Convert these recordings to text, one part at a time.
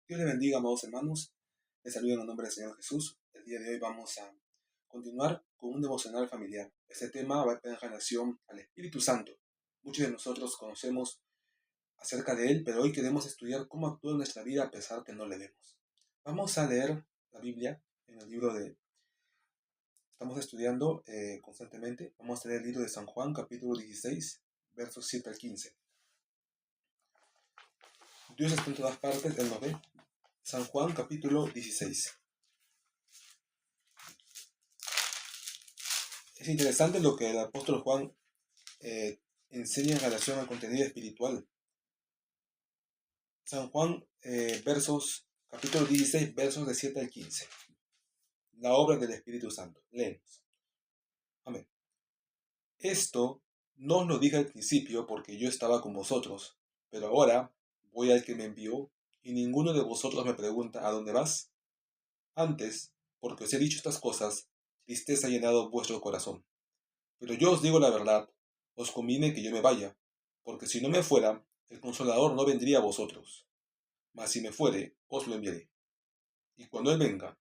Dios le bendiga, amados hermanos. Les saludo en el nombre del Señor Jesús. El día de hoy vamos a continuar con un devocional familiar. Este tema va en relación al Espíritu Santo. Muchos de nosotros conocemos acerca de él, pero hoy queremos estudiar cómo actúa en nuestra vida a pesar que no le vemos. Vamos a leer la Biblia en el libro de... Estamos estudiando constantemente. Vamos a leer el libro de San Juan, capítulo 16, versos 7 al 15. Dios está en todas partes, Él nos ve. San Juan, capítulo 16. Es interesante lo que el apóstol Juan enseña en relación al contenido espiritual. San Juan, capítulo 16, versos de 7 al 15. La obra del Espíritu Santo. Leemos. Amén. Esto no os lo dije al principio porque yo estaba con vosotros, pero ahora voy al que me envió y ninguno de vosotros me pregunta ¿a dónde vas? Antes, porque os he dicho estas cosas, tristeza ha llenado vuestro corazón. Pero yo os digo la verdad, os conviene que yo me vaya, porque si no me fuera, el Consolador no vendría a vosotros. Mas si me fuere, os lo enviaré. Y cuando Él venga,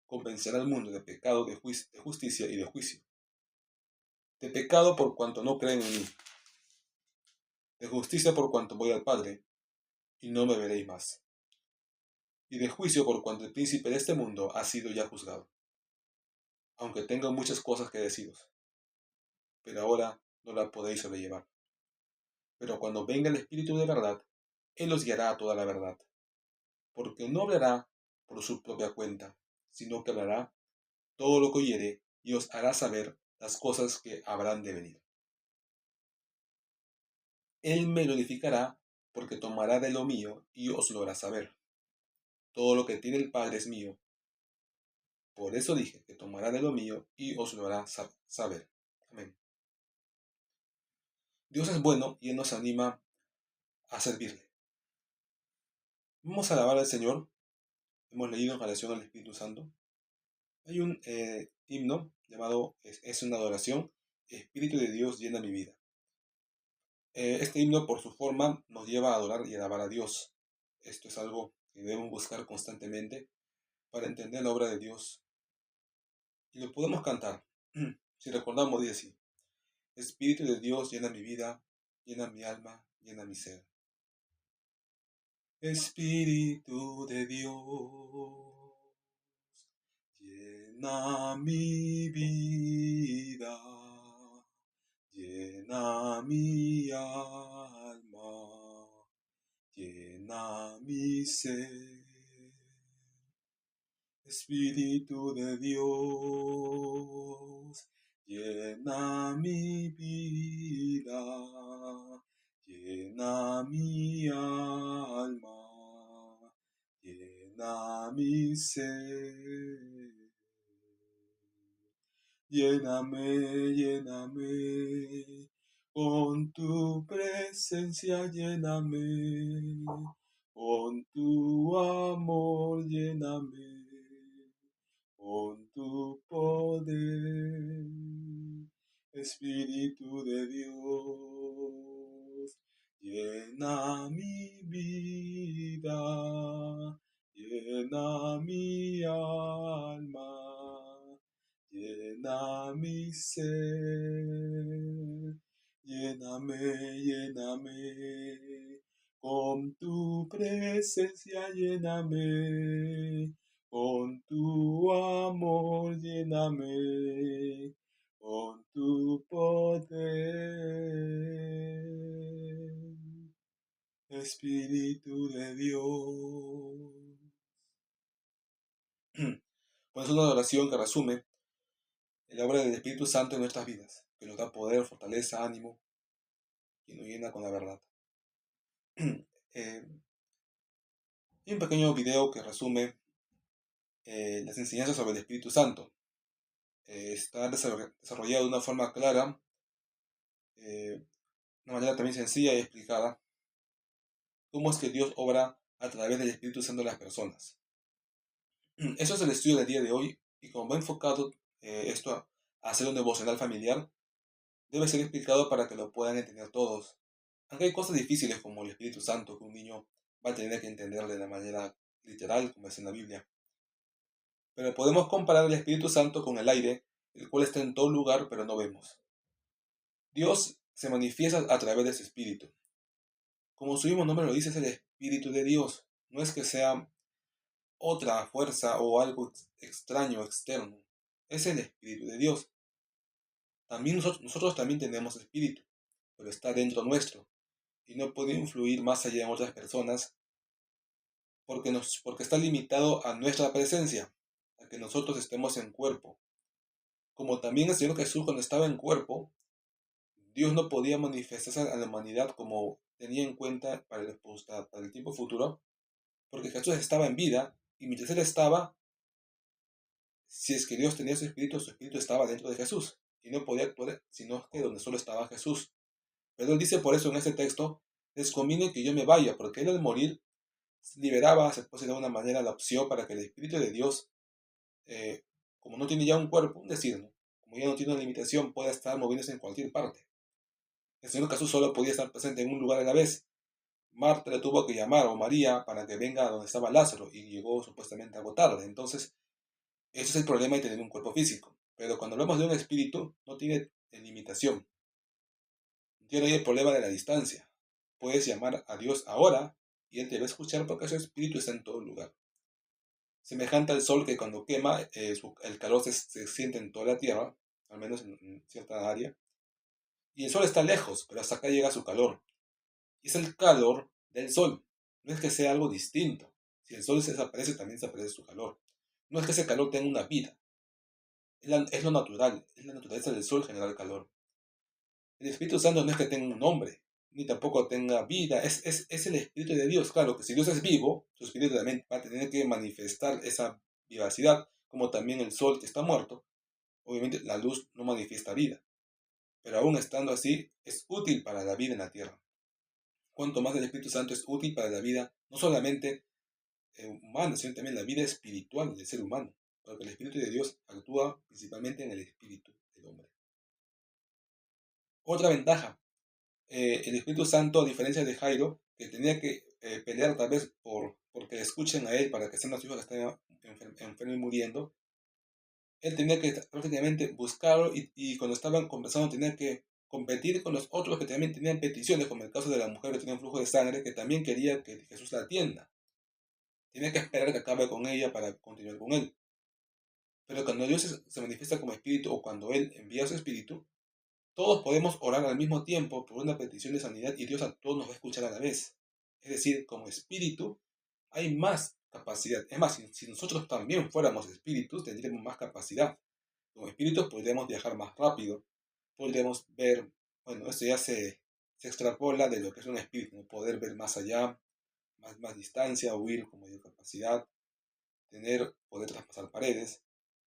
convencerá al mundo de pecado, de justicia y de juicio. De pecado por cuanto no creen en mí. De justicia por cuanto voy al Padre, y no me veréis más. Y de juicio por cuanto el príncipe de este mundo ha sido ya juzgado. Aunque tengo muchas cosas que deciros, pero ahora no las podéis sobrellevar. Pero cuando venga el Espíritu de verdad, Él os guiará a toda la verdad. Porque no hablará por su propia cuenta, sino que hablará todo lo que oyere y os hará saber las cosas que habrán de venir. Él me glorificará porque tomará de lo mío y os lo hará saber. Todo lo que tiene el Padre es mío. Por eso dije que tomará de lo mío y os lo hará saber. Amén. Dios es bueno y Él nos anima a servirle. Vamos a alabar al Señor. Hemos leído en relación al Espíritu Santo. Hay un himno llamado Es una adoración. Espíritu de Dios llena mi vida. Este himno por su forma nos lleva a adorar y alabar a Dios. Esto es algo que debemos buscar constantemente para entender la obra de Dios. Y lo podemos cantar. Si recordamos, dice así: Espíritu de Dios llena mi vida, llena mi alma, llena mi ser. Espíritu de Dios llena mi vida, llena mi alma, llena mi ser. Espíritu de Dios, llena mi vida, llena mi alma, llena mi ser. Lléname, lléname, con tu presencia lléname, con tu amor lléname, con tu poder. Espíritu de Dios, llena mi vida, llena mi alma, llena mi ser. Lléname, lléname, con tu presencia lléname, con tu amor lléname, con tu poder. Espíritu de Dios. Pues es una oración que resume la obra del Espíritu Santo en nuestras vidas, que nos da poder, fortaleza, ánimo y nos llena con la verdad. Hay un pequeño video que resume las enseñanzas sobre el Espíritu Santo. Está desarrollado de una forma clara, de una manera también sencilla y explicada, cómo es que Dios obra a través del Espíritu Santo en las personas. Eso es el estudio del día de hoy, y como va enfocado esto a hacer un devocional familiar, debe ser explicado para que lo puedan entender todos. Aunque hay cosas difíciles como el Espíritu Santo que un niño va a tener que entender de la manera literal, como es en la Biblia. Pero podemos comparar el Espíritu Santo con el aire, el cual está en todo lugar, pero no vemos. Dios se manifiesta a través de su Espíritu. Como su mismo nombre lo dice, es el Espíritu de Dios. No es que sea otra fuerza o algo extraño, externo. Es el Espíritu de Dios. También nosotros también tenemos espíritu, pero está dentro nuestro y no puede influir más allá en otras personas porque está limitado a nuestra presencia, a que nosotros estemos en cuerpo. Como también el Señor Jesús cuando estaba en cuerpo, Dios no podía manifestarse a la humanidad como tenía en cuenta para el tiempo futuro, porque Jesús estaba en vida y mientras Él estaba, si es que Dios tenía su espíritu estaba dentro de Jesús y no podía actuar sino que donde solo estaba Jesús. Pero Él dice por eso en este texto, les conviene que yo me vaya, porque Él al morir liberaba, se puede de alguna manera, la opción para que el Espíritu de Dios, eh, como no tiene ya un cuerpo, decir, ¿no? Como ya no tiene una limitación, pueda estar moviéndose en cualquier parte. El Señor Jesús solo podía estar presente en un lugar a la vez. Marta le tuvo que llamar, o María, para que venga a donde estaba Lázaro, y llegó supuestamente algo tarde. Entonces, ese es el problema de tener un cuerpo físico. Pero cuando hablamos de un espíritu, no tiene limitación. No tiene el problema de la distancia. Puedes llamar a Dios ahora y Él te va a escuchar porque su espíritu está en todo lugar. Semejante al sol que cuando quema, el calor se siente en toda la tierra, al menos en cierta área. Y el sol está lejos, pero hasta acá llega su calor. Y es el calor del sol. No es que sea algo distinto. Si el sol se desaparece, también desaparece su calor. No es que ese calor tenga una vida. Es lo natural. Es la naturaleza del sol generar calor. El Espíritu Santo no es que tenga un nombre, ni tampoco tenga vida. Es el Espíritu de Dios. Claro que si Dios es vivo, su Espíritu también va a tener que manifestar esa vivacidad, como también el sol que está muerto. Obviamente la luz no manifiesta vida. Pero aún estando así, es útil para la vida en la tierra. Cuanto más el Espíritu Santo es útil para la vida, no solamente humana, sino también la vida espiritual del ser humano. Porque el Espíritu de Dios actúa principalmente en el espíritu del hombre. Otra ventaja, el Espíritu Santo, a diferencia de Jairo, que tenía que pelear tal vez porque le escuchen a él para que sean los hijos que están enfermos y muriendo, él tenía que prácticamente buscarlo y cuando estaban conversando tenía que competir con los otros que también tenían peticiones, como el caso de la mujer que tenía un flujo de sangre, que también quería que Jesús la atienda. Tenía que esperar que acabe con ella para continuar con él. Pero cuando Dios se manifiesta como espíritu o cuando Él envía su espíritu, todos podemos orar al mismo tiempo por una petición de sanidad y Dios a todos nos va a escuchar a la vez. Es decir, como espíritu hay más capacidad. Es más, si nosotros también fuéramos espíritus, tendríamos más capacidad. Como espíritus podríamos viajar más rápido, podríamos ver, bueno, esto ya se extrapola de lo que es un espíritu, ¿no? Poder ver más allá, más distancia, huir con mayor capacidad, poder traspasar paredes.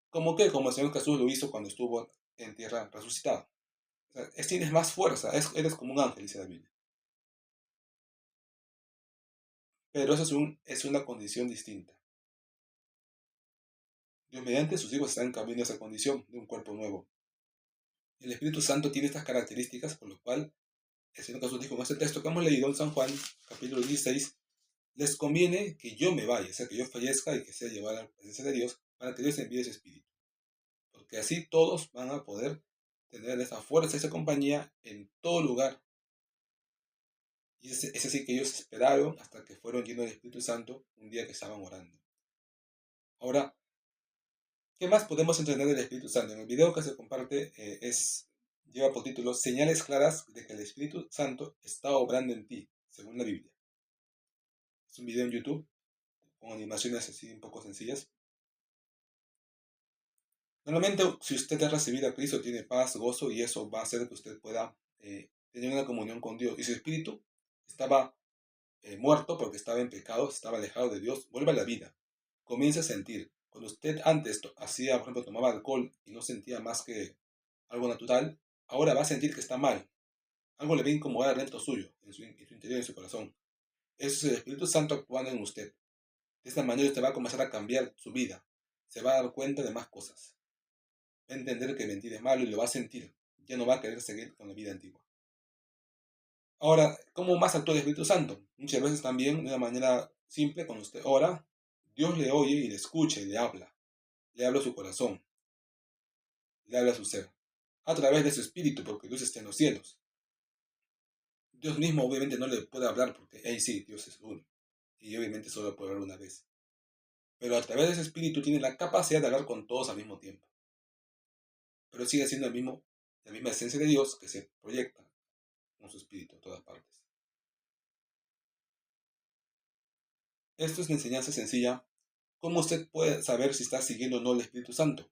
¿Cómo que? Como el Señor Jesús lo hizo cuando estuvo en tierra resucitado. O sea, tienes más fuerza, eres como un ángel, dice la Biblia. Pero eso es una condición distinta. Dios mediante sus hijos están en camino a esa condición de un cuerpo nuevo. El Espíritu Santo tiene estas características, por lo cual el Señor Jesús dijo en este texto que hemos leído en San Juan, capítulo 16, les conviene que yo me vaya, o sea, que yo fallezca y que sea llevado a la presencia de Dios para que Dios envíe ese Espíritu. Porque así todos van a poder tener esa fuerza, esa compañía en todo lugar. Y es así que ellos esperaron hasta que fueron llenos del Espíritu Santo un día que estaban orando. Ahora, ¿qué más podemos entender del Espíritu Santo? En el video que se comparte lleva por título Señales claras de que el Espíritu Santo está obrando en ti, según la Biblia. Es un video en YouTube con animaciones así un poco sencillas. Normalmente, si usted ha recibido a Cristo, tiene paz, gozo y eso va a hacer que usted pueda tener una comunión con Dios. Y su espíritu estaba muerto porque estaba en pecado, estaba alejado de Dios, vuelve a la vida. Comienza a sentir. Cuando usted antes hacía, por ejemplo, tomaba alcohol y no sentía más que algo natural, ahora va a sentir que está mal. Algo le va a incomodar dentro suyo, en su interior, en su corazón. Eso es el Espíritu Santo actuando en usted. De esta manera usted va a comenzar a cambiar su vida. Se va a dar cuenta de más cosas. Va a entender que mentir es malo y lo va a sentir. Ya no va a querer seguir con la vida antigua. Ahora, ¿cómo más actúa el Espíritu Santo? Muchas veces también, de una manera simple, cuando usted ora, Dios le oye y le escucha y le habla. Le habla a su corazón, le habla a su ser. A través de su espíritu, porque Dios está en los cielos. Dios mismo obviamente no le puede hablar porque, sí, Dios es uno. Y obviamente solo puede hablar una vez. Pero a través de ese espíritu tiene la capacidad de hablar con todos al mismo tiempo. Pero sigue siendo la misma esencia de Dios que se proyecta con su espíritu a todas partes. Esto es una enseñanza sencilla. ¿Cómo usted puede saber si está siguiendo o no el Espíritu Santo?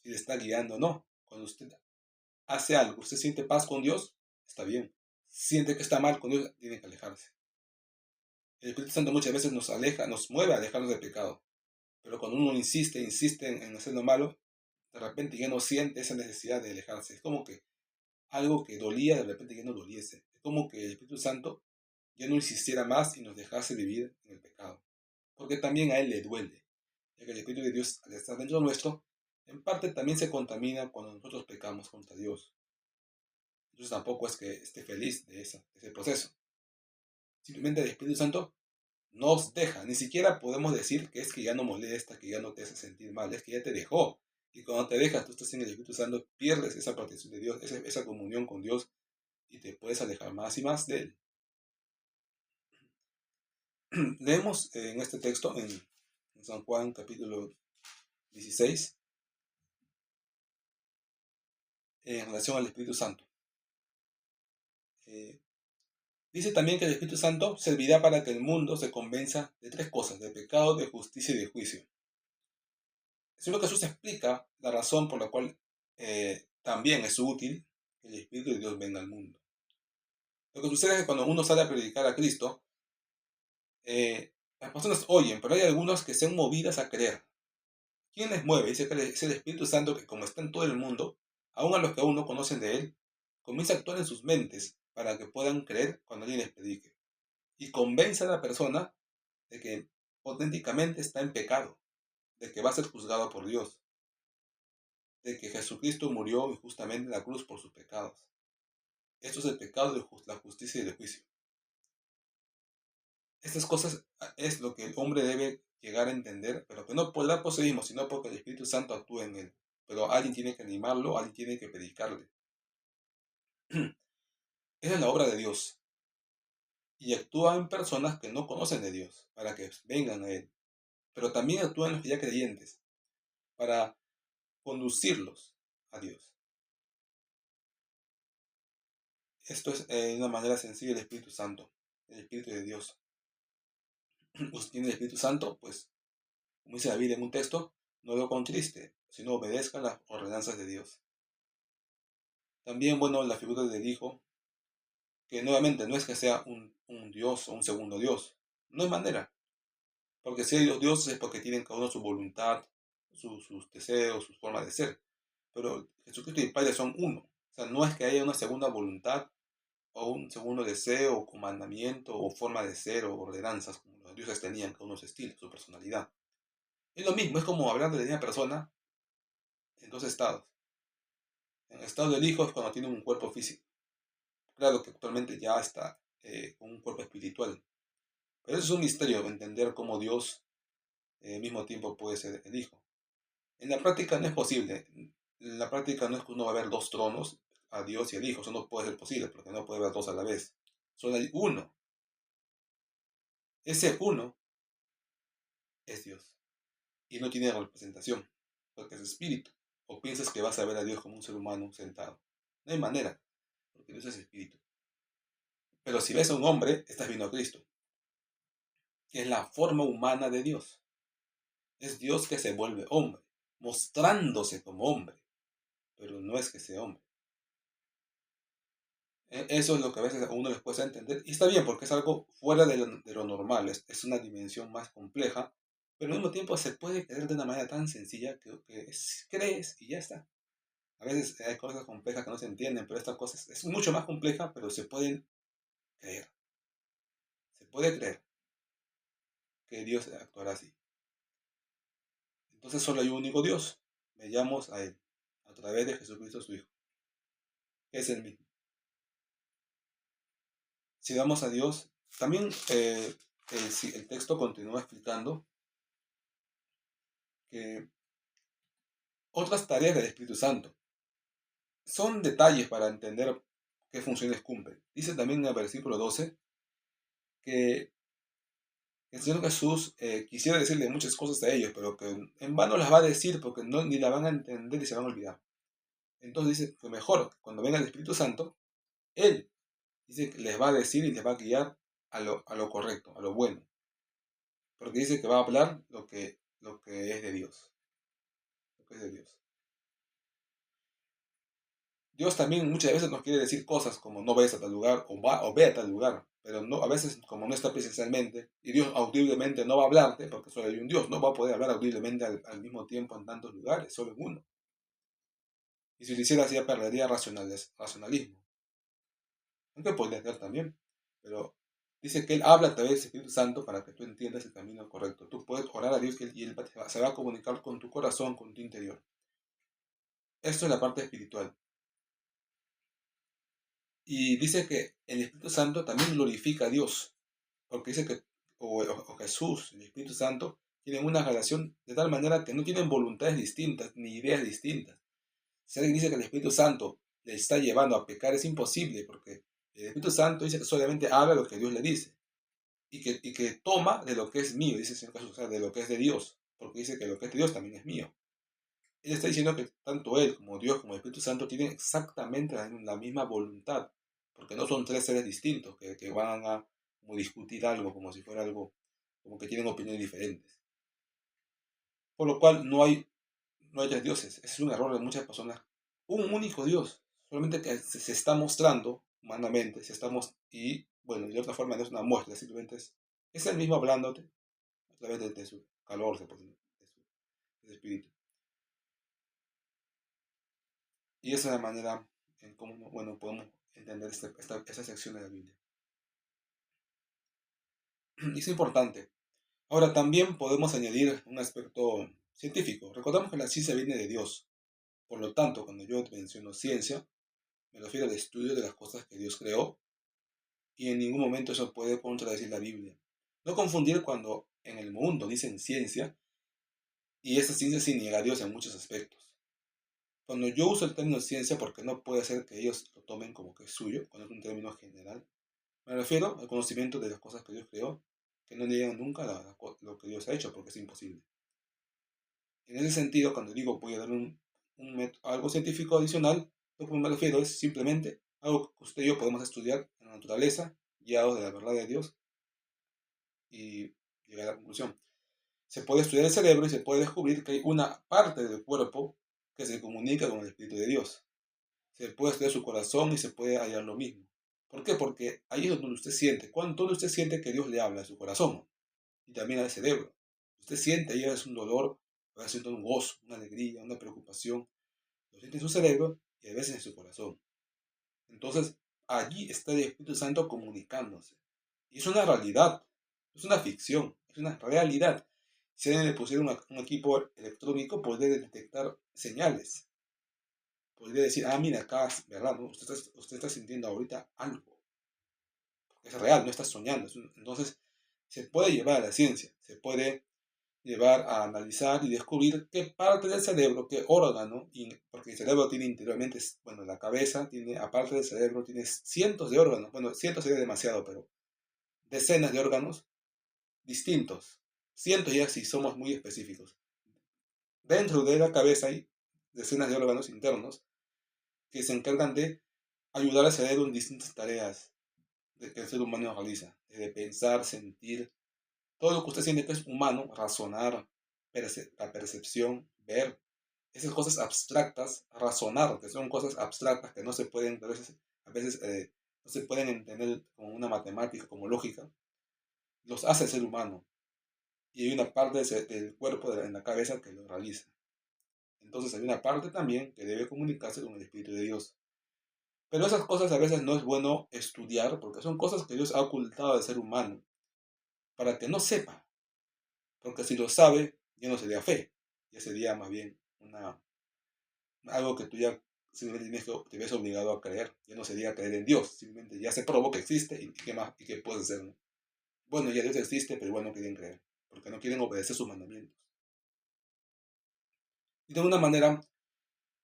Si le está guiando o no. Cuando usted hace algo, usted siente paz con Dios, está bien. Siente que está mal con Dios, tiene que alejarse. El Espíritu Santo muchas veces nos aleja, nos mueve a alejarnos del pecado. Pero cuando uno insiste en hacer lo malo, de repente ya no siente esa necesidad de alejarse. Es como que algo que dolía, de repente ya no doliese. Es como que el Espíritu Santo ya no insistiera más y nos dejase vivir en el pecado. Porque también a Él le duele. Ya que el Espíritu de Dios, al estar dentro nuestro, en parte también se contamina cuando nosotros pecamos contra Dios. Entonces tampoco es que esté feliz de ese proceso. Simplemente el Espíritu Santo nos deja. Ni siquiera podemos decir que es que ya no molesta, que ya no te hace sentir mal. Es que ya te dejó. Y cuando te dejas, tú estás en el Espíritu Santo, pierdes esa protección de Dios, esa comunión con Dios y te puedes alejar más y más de Él. Leemos en este texto, en San Juan capítulo 16, en relación al Espíritu Santo. Dice también que el Espíritu Santo servirá para que el mundo se convenza de tres cosas: de pecado, de justicia y de juicio. El Señor Jesús explica la razón por la cual también es útil que el Espíritu de Dios venga al mundo. Lo que sucede es que cuando uno sale a predicar a Cristo, las personas oyen, pero hay algunos que sean movidas a creer. ¿Quién les mueve? Dice que es el Espíritu Santo que, como está en todo el mundo, aun a los que aún no conocen de Él, comienza a actuar en sus mentes para que puedan creer cuando alguien les predique. Y convence a la persona de que auténticamente está en pecado, de que va a ser juzgado por Dios, de que Jesucristo murió injustamente en la cruz por sus pecados. Esto es el pecado, la justicia y el juicio. Estas cosas es lo que el hombre debe llegar a entender, pero que no por la poseímos, sino porque el Espíritu Santo actúa en él. Pero alguien tiene que animarlo, alguien tiene que predicarle. Esa es la obra de Dios. Y actúa en personas que no conocen de Dios, para que vengan a Él. Pero también actúa en los ya creyentes, para conducirlos a Dios. Esto es de una manera sencilla el Espíritu Santo, el Espíritu de Dios. Usted tiene el Espíritu Santo, pues, como dice la Biblia en un texto, no lo contriste, sino obedezca las ordenanzas de Dios. También, bueno, la figura del Hijo, que nuevamente no es que sea un Dios o un segundo Dios, no hay manera, porque si hay dos dioses es porque tienen cada uno su voluntad, sus deseos, sus formas de ser, pero Jesucristo y el Padre son uno, o sea, no es que haya una segunda voluntad o un segundo deseo, o comandamiento, o forma de ser, o ordenanzas, como los dioses tenían cada uno su estilo, su personalidad. Es lo mismo, es como hablar de una persona en dos estados. En el estado del Hijo es cuando tiene un cuerpo físico. Claro que actualmente ya está con un cuerpo espiritual. Pero eso es un misterio, entender cómo Dios al mismo tiempo puede ser el Hijo. En la práctica no es posible. En la práctica no es que uno va a ver dos tronos, a Dios y al Hijo. Eso no puede ser posible, porque no puede ver dos a la vez. Solo hay uno. Ese uno es Dios. Y no tiene representación, porque es espíritu. O piensas que vas a ver a Dios como un ser humano sentado. No hay manera, porque Dios es espíritu. Pero si ves a un hombre, estás viendo a Cristo, que es la forma humana de Dios. Es Dios que se vuelve hombre, mostrándose como hombre, pero no es que sea hombre. Eso es lo que a veces a uno les cuesta entender. Y está bien, porque es algo fuera de lo normal, es una dimensión más compleja, pero al mismo tiempo se puede creer de una manera tan sencilla que crees y ya está. A veces hay cosas complejas que no se entienden, pero esta cosa es mucho más compleja, pero se pueden creer. Se puede creer que Dios actuará así. Entonces solo hay un único Dios. Veamos a Él, a través de Jesucristo su Hijo, que es el mismo. Si vamos a Dios, también el texto continúa explicando que otras tareas del Espíritu Santo son detalles para entender qué funciones cumple. Dice también en el versículo 12 que el Señor Jesús quisiera decirle muchas cosas a ellos, pero que en vano las va a decir porque no, ni la van a entender y se van a olvidar. Entonces dice que mejor, cuando venga el Espíritu Santo, Él dice que les va a decir y les va a guiar a lo correcto, a lo bueno. Porque dice que va a hablar lo que es de Dios. Lo que es de Dios. Dios también muchas veces nos quiere decir cosas como no vayas a tal lugar o ve a tal lugar, pero no, a veces como no está presencialmente y Dios audiblemente no va a hablarte, porque solo hay un Dios, no va a poder hablar audiblemente al mismo tiempo en tantos lugares, solo en uno. Y si lo hiciera así, ya perdería racionalismo, aunque puede ser también, pero dice que Él habla a través del Espíritu Santo para que tú entiendas el camino correcto. Tú puedes orar a Dios y Él se va a comunicar con tu corazón, con tu interior. Esto es la parte espiritual. Y dice que el Espíritu Santo también glorifica a Dios, porque dice que o Jesús, el Espíritu Santo, tienen una relación de tal manera que no tienen voluntades distintas ni ideas distintas. Si alguien dice que el Espíritu Santo le está llevando a pecar, es imposible, porque el Espíritu Santo dice que solamente habla lo que Dios le dice y que toma de lo que es mío, dice el Señor Jesús, o sea, de lo que es de Dios, porque dice que lo que es de Dios también es mío. Él está diciendo que tanto Él como Dios como el Espíritu Santo tienen exactamente la misma voluntad, porque no son tres seres distintos que van a como discutir algo como si fuera algo, como que tienen opiniones diferentes. Por lo cual no hay tres dioses. Ese es un error de muchas personas. Un único Dios, solamente que se está mostrando humanamente, y bueno, de otra forma no es una muestra, simplemente es el mismo hablándote a través de su calor, de su espíritu. Y esa es la manera en cómo, bueno, podemos entender esta sección de la Biblia. Y es importante. Ahora también podemos añadir un aspecto científico. Recordamos que la ciencia viene de Dios. Por lo tanto, cuando yo menciono ciencia, me refiero al estudio de las cosas que Dios creó y en ningún momento eso puede contradecir la Biblia. No confundir cuando en el mundo dicen ciencia y esa ciencia sí niega a Dios en muchos aspectos. Cuando yo uso el término ciencia, porque no puede ser que ellos lo tomen como que es suyo, cuando es un término general, me refiero al conocimiento de las cosas que Dios creó, que no niegan nunca lo que Dios ha hecho, porque es imposible. En ese sentido, cuando digo voy a dar algo científico adicional, lo que me refiero es simplemente algo que usted y yo podemos estudiar en la naturaleza, guiados de la verdad de Dios, y llegar a la conclusión. Se puede estudiar el cerebro y se puede descubrir que hay una parte del cuerpo que se comunica con el Espíritu de Dios. Se puede estudiar su corazón y se puede hallar lo mismo. ¿Por qué? Porque ahí es donde usted siente. Cuando usted siente que Dios le habla a su corazón y también al cerebro. Usted siente ahí es un dolor, a veces siente un gozo, una alegría, una preocupación. Lo siente en su cerebro y a veces en su corazón. Entonces, allí está el Espíritu Santo comunicándose. Y es una realidad, no es una ficción, es una realidad. Si alguien le pusiera un equipo electrónico, podría detectar señales. Podría decir, mira, acá es verdad, ¿no? Usted está sintiendo ahorita algo. Es real, no está soñando. Entonces, se puede llevar a la ciencia, se puede llevar a analizar y descubrir qué parte del cerebro, qué órgano, porque el cerebro tiene interiormente, bueno, la cabeza tiene, aparte del cerebro, tiene cientos de órganos, bueno, cientos sería demasiado, pero decenas de órganos distintos, cientos ya si somos muy específicos. Dentro de la cabeza hay decenas de órganos internos que se encargan de ayudar al cerebro en distintas tareas que el ser humano realiza, de pensar, sentir, todo lo que usted siente que es humano, razonar, la percepción, ver, esas cosas abstractas, razonar, que son cosas abstractas que no se pueden, a veces no se pueden entender como una matemática, como lógica, los hace el ser humano. Y hay una parte del cuerpo en la cabeza que lo realiza. Entonces hay una parte también que debe comunicarse con el Espíritu de Dios. Pero esas cosas a veces no es bueno estudiar porque son cosas que Dios ha ocultado al ser humano para que no sepa. Porque si lo sabe, ya no sería fe, ya sería más bien algo que tú ya simplemente te ves obligado a creer. Ya no sería creer en Dios, simplemente ya se probó que existe y qué más y qué puede ser, ¿no? Bueno, ya Dios existe, pero igual no quieren creer, porque no quieren obedecer sus mandamientos. Y de alguna manera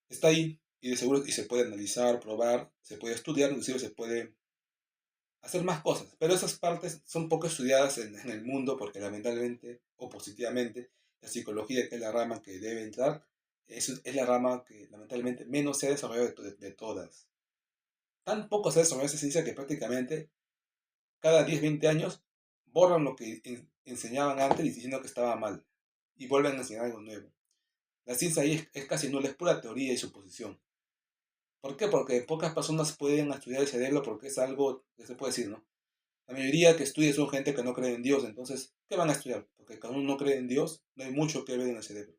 está ahí y de seguro y se puede analizar, probar, se puede estudiar, inclusive se puede hacer más cosas. Pero esas partes son poco estudiadas en el mundo porque lamentablemente o positivamente la psicología, que es la rama que debe entrar, es la rama que lamentablemente menos se ha desarrollado de todas. Tan poco se ha desarrollado esa ciencia que prácticamente cada 10 20 años borran lo que enseñaban antes diciendo que estaba mal y vuelven a enseñar algo nuevo. La ciencia ahí es casi nula, es pura teoría y suposición. ¿Por qué? Porque pocas personas pueden estudiar el cerebro porque es algo que se puede decir, ¿no? La mayoría que estudia son gente que no cree en Dios, entonces, ¿qué van a estudiar? Porque cuando uno no cree en Dios, no hay mucho que ver en el cerebro.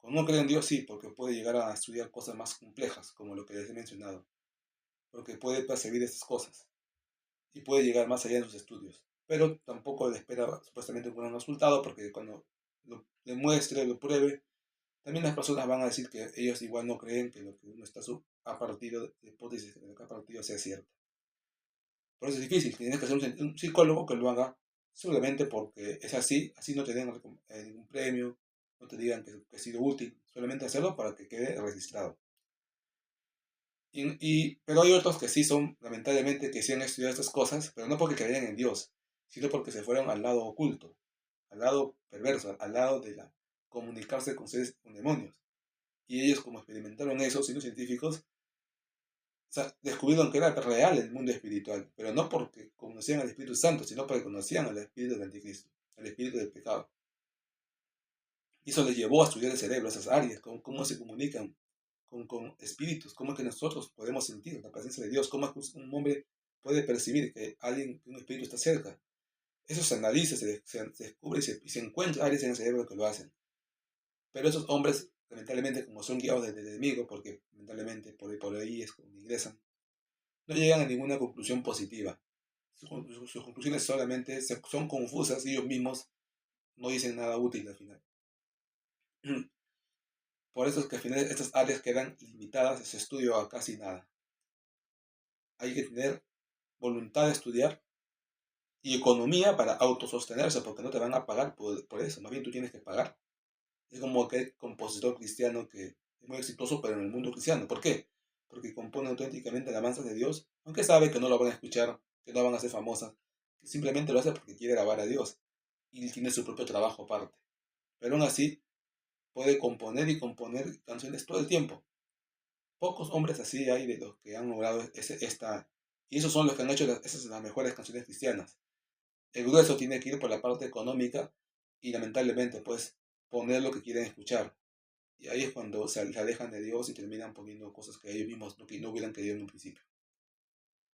Cuando uno cree en Dios, sí, porque puede llegar a estudiar cosas más complejas, como lo que les he mencionado, porque puede percibir esas cosas y puede llegar más allá en sus estudios. Pero tampoco le espera supuestamente un buen resultado, porque cuando lo demuestre, lo pruebe, también las personas van a decir que ellos igual no creen que lo que uno está a partido de hipótesis, de lo que ha partido sea cierto. Por eso es difícil, tienes que ser un psicólogo que lo haga solamente porque es así, así no te den ningún premio, no te digan que ha sido útil, solamente hacerlo para que quede registrado. Pero hay otros que sí son, lamentablemente, que sí han estudiado estas cosas, pero no porque creían en Dios, sino porque se fueron al lado oculto, al lado perverso, al lado de la comunicarse con seres, con demonios. Y ellos, como experimentaron eso, siendo científicos, o sea, descubrieron que era real el mundo espiritual, pero no porque conocían al Espíritu Santo, sino porque conocían al Espíritu del Anticristo, al Espíritu del pecado. Y eso les llevó a estudiar el cerebro, esas áreas, cómo se comunican con espíritus, cómo es que nosotros podemos sentir la presencia de Dios, cómo es que un hombre puede percibir que alguien, que un espíritu está cerca. Eso se analiza, se descubre y se encuentra áreas en el cerebro que lo hacen. Pero esos hombres, lamentablemente, como son guiados desde el enemigo, porque lamentablemente por ahí es como ingresan, no llegan a ninguna conclusión positiva. Sus conclusiones solamente son confusas y ellos mismos no dicen nada útil al final. Por eso es que al final estas áreas quedan limitadas a su estudio a casi nada. Hay que tener voluntad de estudiar y economía para autosostenerse, porque no te van a pagar por eso, más bien tú tienes que pagar. Es como aquel compositor cristiano que es muy exitoso, pero en el mundo cristiano. ¿Por qué? Porque compone auténticamente alabanzas de Dios, aunque sabe que no lo van a escuchar, que no van a ser famosas, que simplemente lo hace porque quiere alabar a Dios y tiene su propio trabajo aparte. Pero aún así puede componer y componer canciones todo el tiempo. Pocos hombres así hay de los que han logrado esta... Y esos son los que han hecho esas las mejores canciones cristianas. El grueso tiene que ir por la parte económica y lamentablemente pues poner lo que quieren escuchar. Y ahí es cuando se alejan de Dios y terminan poniendo cosas que ellos mismos no hubieran querido en un principio.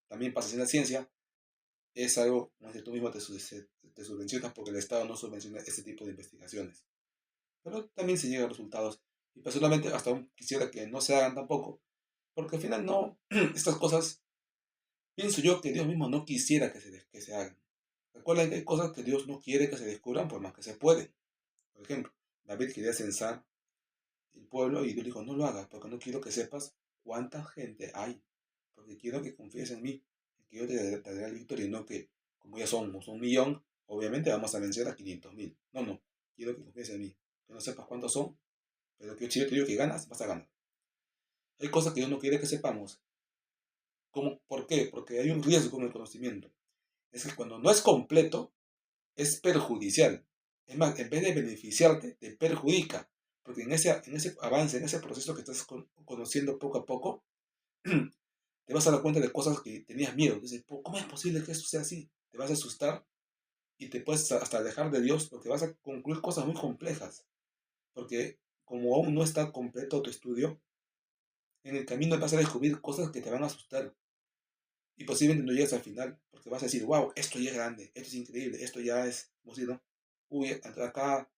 También pasa en la ciencia, es algo, como si tú mismo te subvencionas porque el Estado no subvenciona este tipo de investigaciones. Pero también se llega a resultados. Y personalmente hasta aún quisiera que no se hagan tampoco, porque al final no, estas cosas, pienso yo que Dios mismo no quisiera que se hagan. Recuerden que hay cosas que Dios no quiere que se descubran por más que se pueden. Por ejemplo, David quería censar el pueblo y Dios dijo, no lo hagas porque no quiero que sepas cuánta gente hay. Porque quiero que confíes en mí, que yo te daré la victoria y no que, como ya somos 1 millón, obviamente vamos a vencer a 500.000. No, no, quiero que confíes en mí. Que no sepas cuántos son, pero que si yo te digo que ganas, vas a ganar. Hay cosas que Dios no quiere que sepamos. ¿Por qué? Porque hay un riesgo con el conocimiento. Es que cuando no es completo, es perjudicial. Es más, en vez de beneficiarte, te perjudica. Porque en ese avance, en ese proceso que estás conociendo poco a poco, te vas a dar cuenta de cosas que tenías miedo. Dices, ¿cómo es posible que esto sea así? Te vas a asustar y te puedes hasta alejar de Dios porque vas a concluir cosas muy complejas. Porque como aún no está completo tu estudio, en el camino vas a descubrir cosas que te van a asustar. Y posiblemente no llegues al final, porque vas a decir, wow, esto ya es grande, esto es increíble, esto ya es, como si no, uy, acá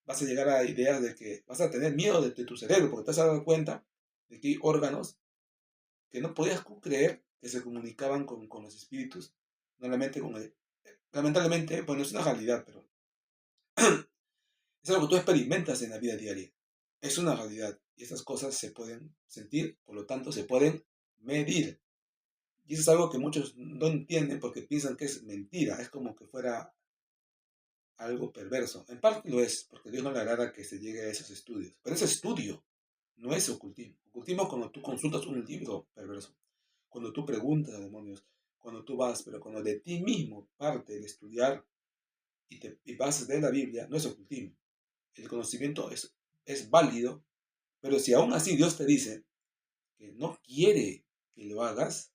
vas a llegar a ideas de que vas a tener miedo de tu cerebro, porque te vas a dar cuenta de que hay órganos que no podías creer que se comunicaban con los espíritus, normalmente con el... Lamentablemente, bueno, es una realidad, pero es algo que tú experimentas en la vida diaria. Es una realidad y esas cosas se pueden sentir, por lo tanto se pueden medir. Y eso es algo que muchos no entienden porque piensan que es mentira, es como que fuera algo perverso. En parte lo es, porque a Dios no le agrada que se llegue a esos estudios. Pero ese estudio no es ocultismo. Ocultismo es cuando tú consultas un libro perverso, cuando tú preguntas a demonios, cuando tú vas, pero cuando de ti mismo parte el estudiar y vas de la Biblia, no es ocultismo. El conocimiento es válido, pero si aún así Dios te dice que no quiere que lo hagas,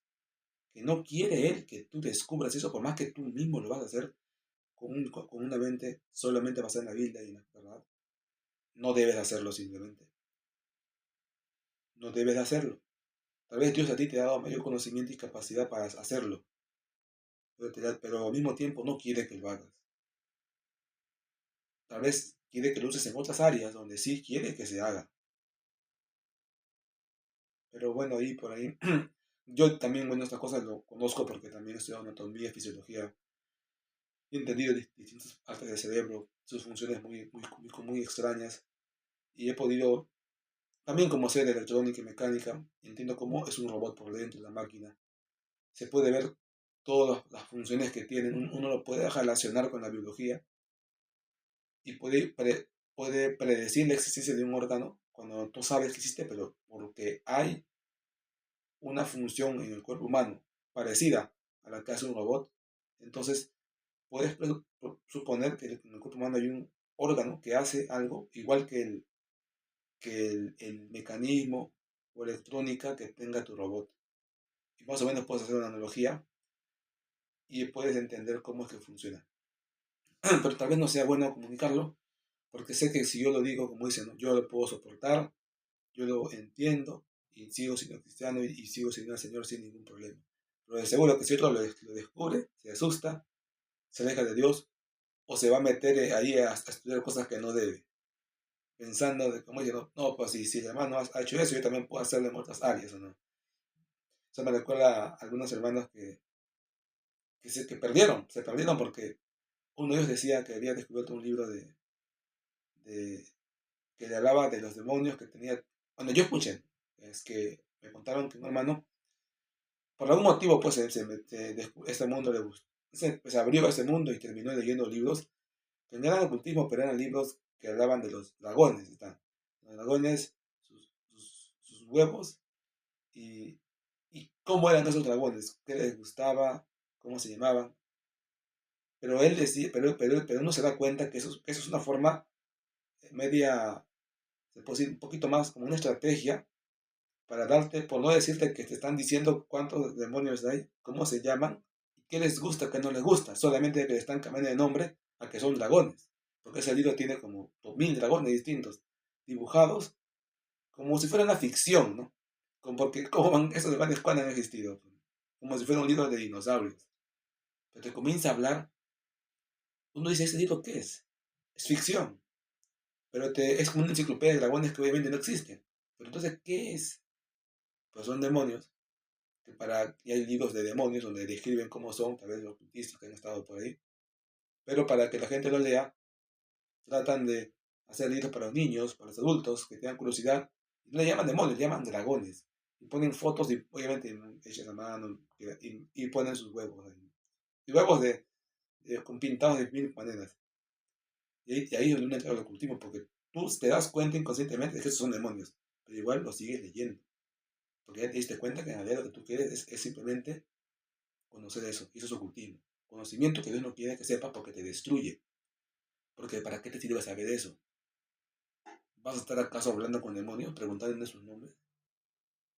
que no quiere Él que tú descubras eso, por más que tú mismo lo vas a hacer con una mente solamente basada en la Biblia y en la verdad, no debes hacerlo simplemente. No debes hacerlo. Tal vez Dios a ti te ha dado mayor conocimiento y capacidad para hacerlo, pero al mismo tiempo no quiere que lo hagas. Tal vez quiere que lo uses en otras áreas donde sí quiere que se haga. Pero bueno, ahí por ahí, yo también, bueno, estas cosas lo conozco porque también he estudiado anatomía, fisiología, he entendido distintas partes del cerebro, sus funciones muy extrañas, y he podido, también como sé de electrónica y mecánica, entiendo cómo es un robot por dentro, la máquina. Se puede ver todas las funciones que tienen, uno lo puede relacionar con la biología y puede predecir la existencia de un órgano cuando tú sabes que existe, pero porque hay una función en el cuerpo humano parecida a la que hace un robot, entonces puedes suponer que en el cuerpo humano hay un órgano que hace algo igual que el mecanismo o electrónica que tenga tu robot. Y más o menos puedes hacer una analogía y puedes entender cómo es que funciona. Pero tal vez no sea bueno comunicarlo, porque sé que si yo lo digo, como dicen, ¿no? Yo lo puedo soportar, yo lo entiendo, y sigo siendo cristiano y sigo siendo el Señor sin ningún problema. Pero de seguro que si otro lo descubre, se asusta, se aleja de Dios, o se va a meter ahí a estudiar cosas que no debe, pensando de como diciendo, no, pues si el hermano ha hecho eso, yo también puedo hacerlo en otras áreas, ¿o no? Eso me recuerda a algunos hermanos que se perdieron porque uno de ellos decía que había descubierto un libro de que le hablaba de los demonios que tenía. Bueno, yo escuché, es que me contaron que un hermano, por algún motivo, pues este mundo le gustó. Se abrió a ese mundo y terminó leyendo libros que no eran ocultismo, pero eran libros que hablaban de los dragones. Los dragones, sus huevos y, y cómo eran esos dragones, qué les gustaba, cómo se llamaban. Pero él decía, pero uno se da cuenta que eso es una forma media, se puede decir, un poquito más como una estrategia para darte, por no decirte que te están diciendo cuántos demonios hay, cómo se llaman, qué les gusta, qué no les gusta, solamente que le están cambiando de nombre a que son dragones, porque ese libro tiene como 2000 dragones distintos, dibujados como si fuera una ficción, ¿no? Porque esos dragones cuando han existido, como si fuera un libro de dinosaurios. Pero te comienza a hablar, uno dice, ¿este libro qué es? Es ficción, pero es como una enciclopedia de dragones que obviamente no existen. Pero entonces, ¿qué es? Pues son demonios y hay libros de demonios donde describen cómo son, tal vez los cultistas que han estado por ahí, pero para que la gente lo lea, tratan de hacer libros para los niños, para los adultos que tengan curiosidad, y no le llaman demonios, le llaman dragones, y ponen fotos y obviamente hechas a mano, y ponen sus huevos ahí. Y huevos con pintados de mil maneras, y ahí es donde uno entra al ocultismo, porque tú te das cuenta inconscientemente de que esos son demonios, pero igual lo sigues leyendo, porque ya te diste cuenta que en realidad lo que tú quieres es simplemente conocer eso, y eso es ocultismo. Conocimiento que Dios no quiere que sepas porque te destruye. Porque ¿para qué te sirve saber eso? ¿Vas a estar acaso hablando con demonios, preguntándoles sus nombres?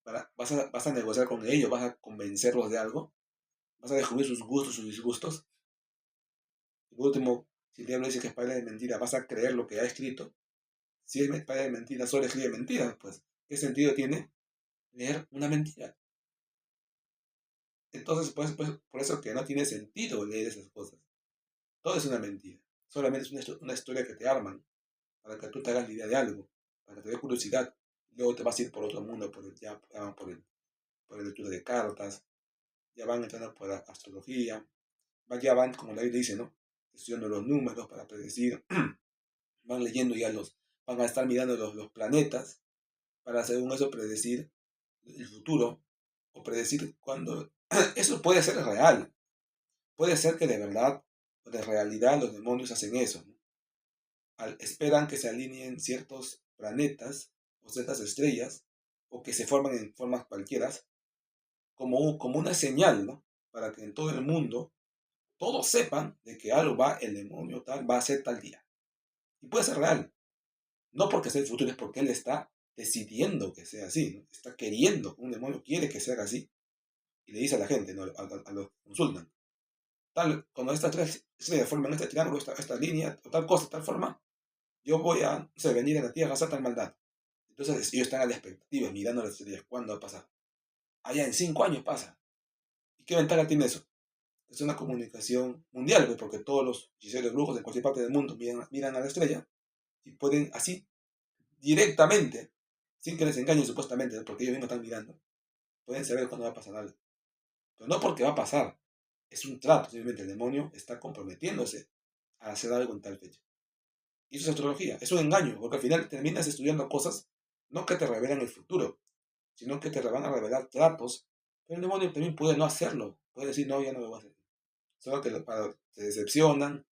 ¿Vas a negociar con ellos? ¿Vas a convencerlos de algo? ¿Vas a descubrir sus gustos, sus disgustos? Y por último, si el diablo dice que es padre de mentira, ¿vas a creer lo que ha escrito? Si es padre de mentira, solo escribe mentiras, pues, ¿qué sentido tiene leer una mentira? Entonces, pues, por eso que no tiene sentido leer esas cosas. Todo es una mentira. Solamente es una historia que te arman para que tú te hagas la idea de algo, para que te dé curiosidad. Luego te vas a ir por otro mundo, ya van por el lectura de cartas, ya van entrando por la astrología, ya van, como la Biblia dice, ¿no? Estudiando los números para predecir, van leyendo van a estar mirando los planetas para según eso predecir el futuro o predecir cuándo. Eso puede ser real, puede ser que de verdad Pero en realidad los demonios hacen eso, ¿no? Esperan que se alineen ciertos planetas o ciertas estrellas o que se formen en formas cualquiera como una señal, ¿no? Para que en todo el mundo todos sepan de que algo va, el demonio tal, va a ser tal día. Y puede ser real. No porque sea el futuro, es porque él está decidiendo que sea así, ¿no? Está queriendo, un demonio quiere que sea así. Y le dice a la gente, ¿no? A los que consultan, tal, cuando estas tres estrellas forman este triángulo, esta línea, o tal cosa, tal forma, yo voy a, no sé, venir a la tierra a hacer tal maldad. Entonces ellos están a la expectativa, mirando las estrellas, ¿cuándo va a pasar? Allá en 5 años pasa. ¿Y qué ventaja tiene eso? Es una comunicación mundial, pues, porque todos los hechiceros brujos de cualquier parte del mundo miran a la estrella y pueden así, directamente, sin que les engañen supuestamente, porque ellos mismos están mirando, pueden saber cuándo va a pasar algo. Pero no porque va a pasar, es un trato, simplemente el demonio está comprometiéndose a hacer algo en tal fecha. Y eso es astrología, es un engaño, porque al final terminas estudiando cosas no que te revelan el futuro, sino que te van a revelar tratos, pero el demonio también puede no hacerlo, puede decir, no, ya no lo voy a hacer. Solo que se decepcionan,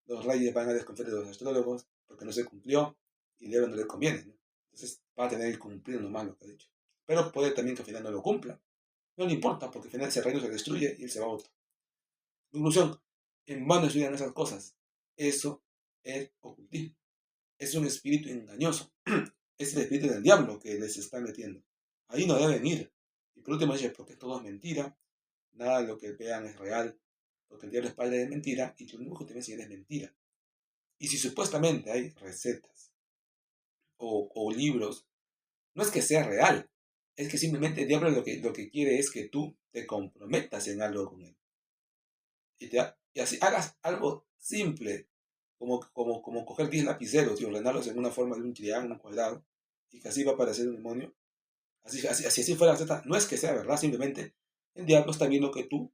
los reyes van a desconfiar de los astrólogos porque no se cumplió y luego no les conviene, ¿no? Entonces va a tener que cumplir nomás lo que ha dicho. Pero puede también que al final no lo cumpla. No le importa porque al final ese reino se destruye y él se va a otro. Conclusión, en vano estudian esas cosas. Eso es ocultismo. Es un espíritu engañoso. Es el espíritu del diablo que les está metiendo. Ahí no deben ir. Y por último dice, porque todo es mentira, nada de lo que vean es real, porque el diablo es padre de mentira y lo único que te va a enseñar es mentira. Y si supuestamente hay recetas o libros, no es que sea real, es que simplemente el diablo lo que quiere es que tú te comprometas en algo con él. Y así hagas algo simple, como coger 10 lapiceros y ordenarlos en una forma de un triángulo, un cuadrado, y que así va a aparecer un demonio. Así fuera la receta, no es que sea verdad, simplemente el diablo está viendo que tú,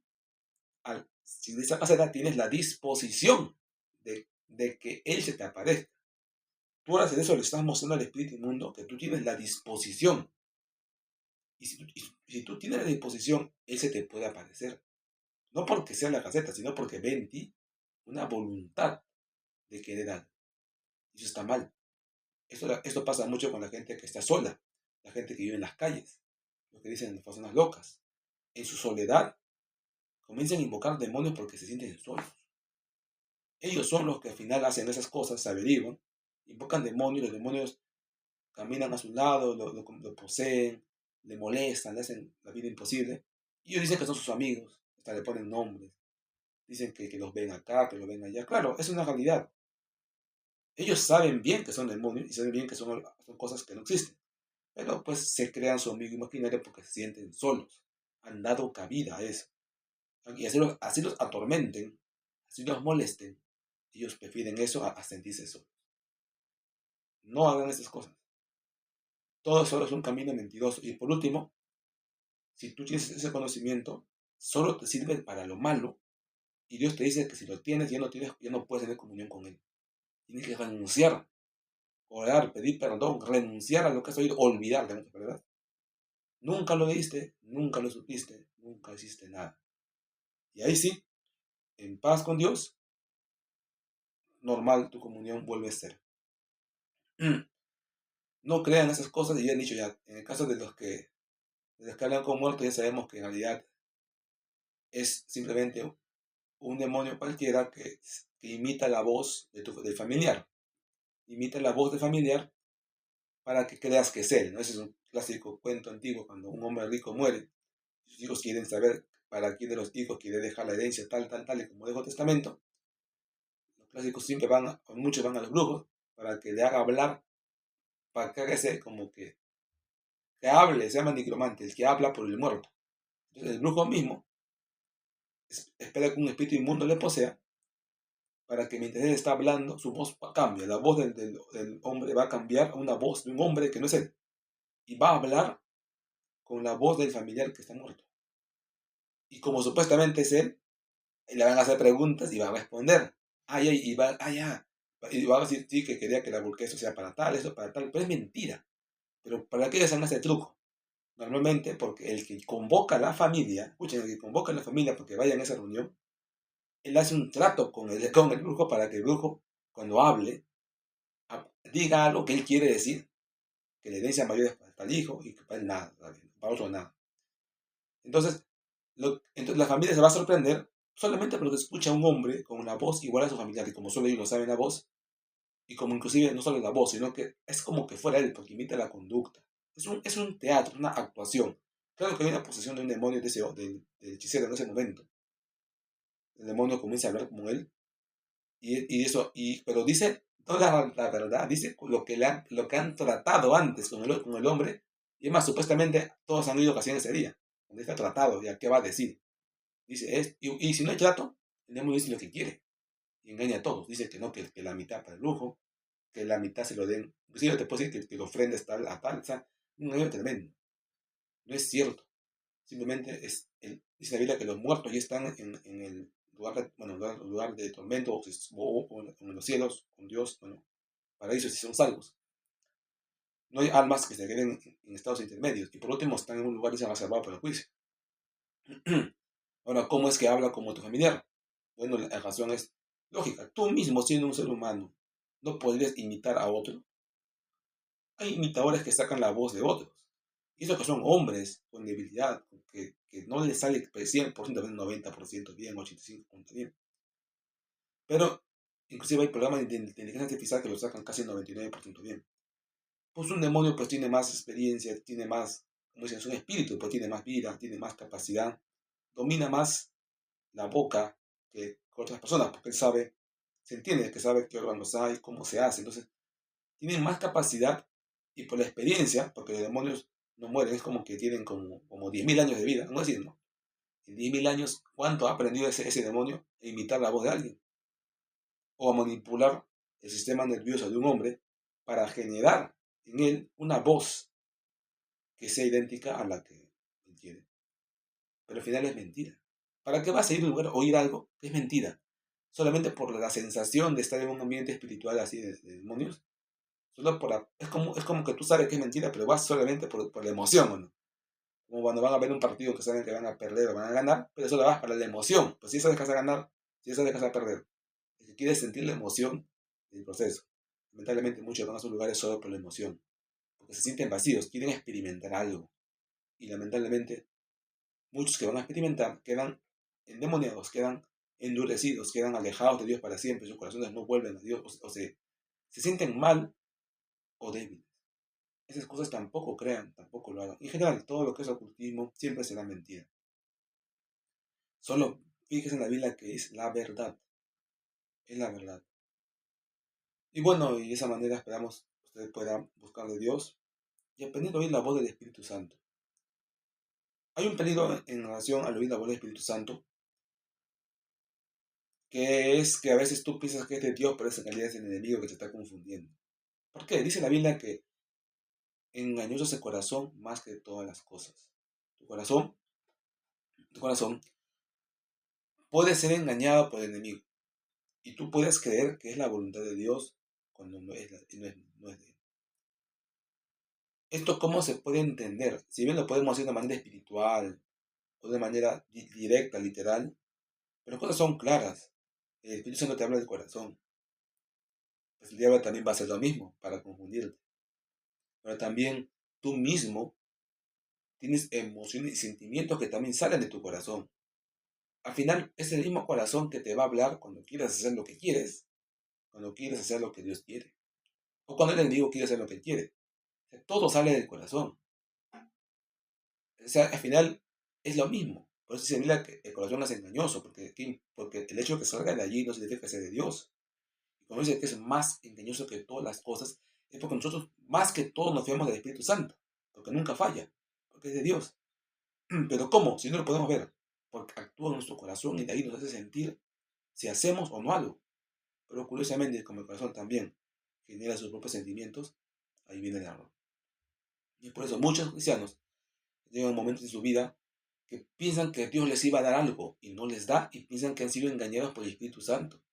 si de esa receta tienes la disposición de que él se te aparezca. Tú ahora en eso le estás mostrando al espíritu inmundo que tú tienes la disposición. Y si tú tienes la disposición, él se te puede aparecer. No porque sea la receta, sino porque ve en ti una voluntad de querer algo. Y eso está mal. Esto pasa mucho con la gente que está sola, la gente que vive en las calles, lo que dicen las personas locas. En su soledad comienzan a invocar demonios porque se sienten solos. Ellos son los que al final hacen esas cosas, se averiguan, invocan demonios, los demonios caminan a su lado, lo poseen, le molestan, le hacen la vida imposible. Y ellos dicen que son sus amigos, hasta le ponen nombres, dicen que los ven acá, que los ven allá. Claro, es una realidad. Ellos saben bien que son demonios y saben bien que son cosas que no existen. Pero pues se crean su amigo imaginario porque se sienten solos. Han dado cabida a eso. Y así los atormenten, así los molesten. Ellos prefieren eso a sentirse solos. No hagan esas cosas. Todo solo es un camino mentiroso. Y por último, si tú tienes ese conocimiento, solo te sirve para lo malo. Y Dios te dice que si lo tienes, ya no puedes tener comunión con Él. Tienes que renunciar, orar, pedir perdón, renunciar a lo que has oído, olvidar de muchas verdad. Nunca lo leíste, nunca lo supiste, nunca hiciste nada. Y ahí sí, en paz con Dios, normal tu comunión vuelve a ser. No crean esas cosas y ya han dicho ya, en el caso de los que hablan con muertos, ya sabemos que en realidad es simplemente un demonio cualquiera que imita la voz del familiar. Imita la voz del familiar para que creas que es él, ¿no? Ese es un clásico cuento antiguo cuando un hombre rico muere. Sus hijos quieren saber para quién de los hijos quiere dejar la herencia tal, tal, tal, y como dejó testamento. Los clásicos siempre muchos van a los brujos para que le haga hablar, para que haga ese como que hable, se llama nigromante, el que habla por el muerto. Entonces el brujo mismo espera que un espíritu inmundo le posea para que mientras él está hablando, su voz cambia. La voz del hombre va a cambiar a una voz de un hombre que no es él. Y va a hablar con la voz del familiar que está muerto. Y como supuestamente es él, le van a hacer preguntas y va a responder. Y va a decir, sí, que quería que eso sea para tal, eso para tal. Pero es mentira. Pero ¿para qué hacen ese truco? Normalmente porque el que convoca a la familia, escuchen, el que convoca a la familia porque vayan a esa reunión, él hace un trato con el brujo para que el brujo, cuando hable, diga algo que él quiere decir, que la herencia mayor es para el hijo y que para él nada, ¿sabes? Para otro nada. Entonces, entonces la familia se va a sorprender solamente porque escucha a un hombre con una voz igual a su familiar, y como solo ellos lo saben la voz, y como inclusive no solo la voz, sino que es como que fuera él, porque imita la conducta. Es un teatro, una actuación. Claro que hay una posesión de un demonio del hechicero en ese momento. El demonio comienza a hablar como él, pero dice toda la verdad, dice lo que han tratado antes con el hombre, y es más, supuestamente todos han ido casi en ese día, donde está tratado, ya qué va a decir. Dice, y si no hay trato, el demonio dice lo que quiere, y engaña a todos. Dice que no, que la mitad para el lujo, que la mitad se lo den. Inclusive te puedo decir que la ofrenda está a tal, o sea, un engaño tremendo. No es cierto. Simplemente dice la Biblia que los muertos ya están en el lugar de tormento, o en los cielos con Dios, paraíso, si son salvos. No hay almas que se queden en estados intermedios. Y por último, están en un lugar que se llama reservado para el juicio. Ahora, ¿cómo es que habla como tu familiar? Bueno, la razón es lógica. Tú mismo, siendo un ser humano, no podrías imitar a otro. Hay imitadores que sacan la voz de otros. Y esos que son hombres con debilidad, que no les sale 100%, bien, 90% bien, 85% bien. Pero inclusive hay programas de inteligencia artificial que lo sacan casi 99% bien. Pues un demonio pues tiene más experiencia, tiene más, como dicen, es un espíritu, pues tiene más vida, tiene más capacidad, domina más la boca que otras personas, porque él sabe, se entiende que sabe qué órganos hay, cómo se hace. Entonces, tienen más capacidad, y por la experiencia, porque los demonios no mueren, es como que tienen como 10.000 años de vida, no es decir, ¿no? En 10.000 años, ¿cuánto ha aprendido ese demonio a imitar la voz de alguien? O a manipular el sistema nervioso de un hombre para generar en él una voz que sea idéntica a la que él quiere. Pero al final es mentira. ¿Para qué vas a ir a un lugar a oír algo que es mentira? Solamente por la sensación de estar en un ambiente espiritual así de demonios. Solo es como que tú sabes que es mentira, pero vas solamente por la emoción, ¿o no? Como cuando van a ver un partido que saben que van a perder o van a ganar, pero solo vas para la emoción. Pues si eso dejas a ganar, si eso dejas a perder. Es que quieres sentir la emoción del proceso. Lamentablemente muchos van a esos lugares solo por la emoción, porque se sienten vacíos, quieren experimentar algo. Y lamentablemente muchos que van a experimentar quedan endemoniados, quedan endurecidos, quedan alejados de Dios para siempre. Sus corazones no vuelven a Dios, o se sienten mal o débiles. Esas cosas tampoco crean, tampoco lo hagan. En general, todo lo que es ocultismo siempre será mentira. Solo fíjese en la Biblia que es la verdad. Es la verdad. Y bueno, y de esa manera esperamos que ustedes puedan buscar de Dios y aprender a oír la voz del Espíritu Santo. Hay un peligro en relación al oír la voz del Espíritu Santo, que es que a veces tú piensas que es de Dios, pero en realidad es el enemigo que te está confundiendo. ¿Por qué? Dice la Biblia que engañoso es el corazón más que todas las cosas. Tu corazón, tu corazón puede ser engañado por el enemigo. Y tú puedes creer que es la voluntad de Dios cuando no es de Él. ¿Esto cómo se puede entender? Si bien lo podemos hacer de manera espiritual o de manera directa, literal, pero las cosas son claras. El Espíritu Santo te habla del corazón. Pues el diablo también va a hacer lo mismo para confundirte. Pero también tú mismo tienes emociones y sentimientos que también salen de tu corazón. Al final es el mismo corazón que te va a hablar cuando quieras hacer lo que quieres, cuando quieres hacer lo que Dios quiere, o cuando el enemigo quiere hacer lo que quiere. O sea, todo sale del corazón. O sea, al final es lo mismo. Por eso se mira que el corazón es engañoso, porque el hecho de que salga de allí no significa que sea de Dios. Y como dice que es más engañoso que todas las cosas, es porque nosotros más que todo nos fiamos del Espíritu Santo, porque nunca falla, porque es de Dios. Pero ¿cómo? Si no lo podemos ver, porque actúa en nuestro corazón y de ahí nos hace sentir si hacemos o no algo. Pero curiosamente, como el corazón también genera sus propios sentimientos, ahí viene el error. Y por eso muchos cristianos llegan momentos en su vida que piensan que Dios les iba a dar algo y no les da, y piensan que han sido engañados por el Espíritu Santo,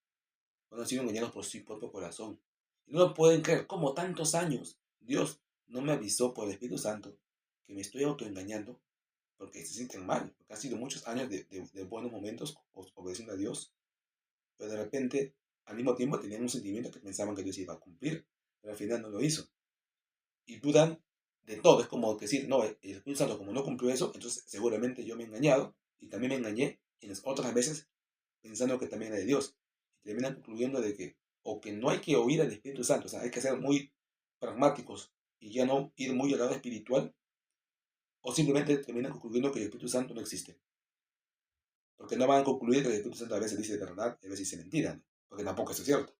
o han sido engañados por su propio corazón. Y no lo pueden creer, como tantos años Dios no me avisó por el Espíritu Santo que me estoy autoengañando, porque se sienten mal, porque han sido muchos años de buenos momentos obedeciendo a Dios, pero de repente, al mismo tiempo, tenían un sentimiento que pensaban que Dios iba a cumplir, pero al final no lo hizo. Y dudan de todo. Es como decir, no, el Espíritu Santo como no cumplió eso, entonces seguramente yo me he engañado y también me engañé en las otras veces pensando que también era de Dios. Y terminan concluyendo de que o que no hay que oír al Espíritu Santo, o sea, hay que ser muy pragmáticos y ya no ir muy al lado espiritual, o simplemente terminan concluyendo que el Espíritu Santo no existe. Porque no van a concluir que el Espíritu Santo a veces dice verdad y a veces dice mentira, ¿no? Porque tampoco eso es cierto.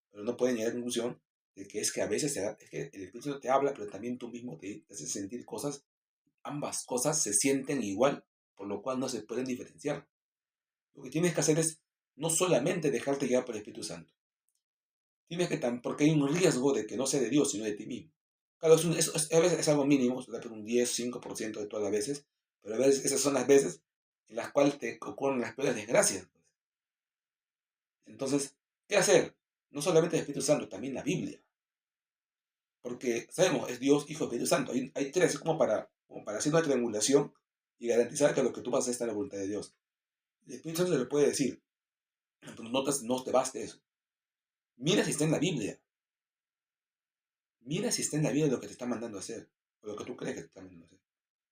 Pero no pueden llegar a la conclusión de que es que a veces es que el Espíritu Santo te habla, pero también tú mismo te haces sentir cosas. Ambas cosas se sienten igual, por lo cual no se pueden diferenciar. Lo que tienes que hacer es no solamente dejarte guiar por el Espíritu Santo, tienes que porque hay un riesgo de que no sea de Dios, sino de ti mismo. Claro, a veces es algo mínimo, un 10, 5% de todas las veces, pero a veces esas son las veces en las cuales te ocurren las peores desgracias. Entonces, ¿qué hacer? No solamente el Espíritu Santo, también la Biblia. Porque sabemos, es Dios, Hijo, Espíritu Santo. Hay tres, como para hacer una triangulación y garantizar que lo que tú vas a hacer está en la voluntad de Dios. El Espíritu Santo se le puede decir, pero no te baste eso. Mira si está en la Biblia. Mira si está en la Biblia lo que te está mandando a hacer, o lo que tú crees que te está mandando a hacer.